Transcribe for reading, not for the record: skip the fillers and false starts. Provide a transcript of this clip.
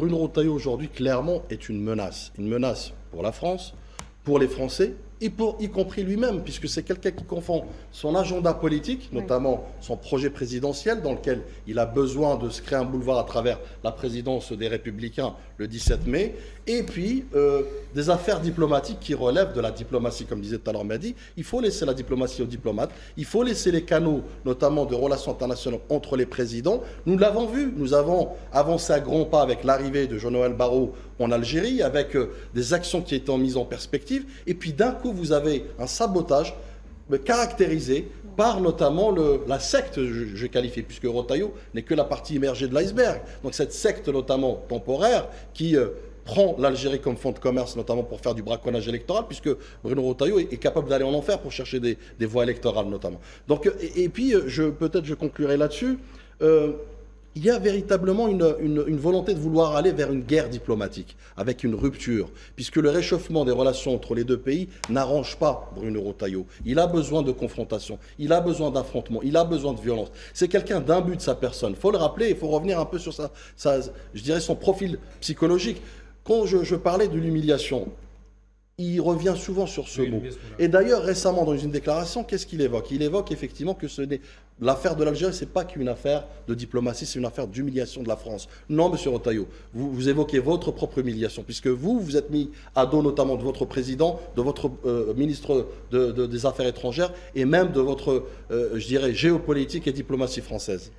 Bruno Retailleau aujourd'hui, clairement, est une menace pour la France, pour les Français, et pour, y compris lui-même, puisque c'est quelqu'un qui confond son agenda politique, notamment son projet présidentiel, dans lequel il a besoin de se créer un boulevard à travers la présidence des Républicains le 17 mai, et puis des affaires diplomatiques qui relèvent de la diplomatie, comme disait tout à l'heure Mehdi. Il faut laisser la diplomatie aux diplomates, il faut laisser les canaux, notamment de relations internationales entre les présidents. Nous l'avons vu, nous avons avancé à grands pas avec l'arrivée de Jean-Noël Barrot en Algérie, avec des actions qui étaient mises en perspective, et puis d'un coup vous avez un sabotage caractérisé par notamment la secte, je qualifie, puisque Retailleau n'est que la partie immergée de l'iceberg. Donc cette secte notamment temporaire qui prend l'Algérie comme fonds de commerce, notamment pour faire du braconnage électoral, puisque Bruno Retailleau est capable d'aller en enfer pour chercher des voies électorales notamment. Donc, et puis, peut-être je conclurai là-dessus. Il y a véritablement une volonté de vouloir aller vers une guerre diplomatique, avec une rupture, puisque le réchauffement des relations entre les deux pays n'arrange pas Bruno Retailleau. Il a besoin de confrontation, il a besoin d'affrontement, il a besoin de violence. C'est quelqu'un d'imbu de sa personne. Il faut le rappeler, il faut revenir un peu sur je dirais son profil psychologique. Quand je parlais de l'humiliation, il revient souvent sur ce mot. Et d'ailleurs, récemment, dans une déclaration, qu'est-ce qu'il évoque? Il évoque effectivement que l'affaire de l'Algérie, ce n'est pas qu'une affaire de diplomatie, c'est une affaire d'humiliation de la France. Non, monsieur Retailleau, vous évoquez votre propre humiliation, puisque vous êtes mis à dos notamment de votre président, de votre ministre des Affaires étrangères, et même de votre, je dirais, géopolitique et diplomatie française.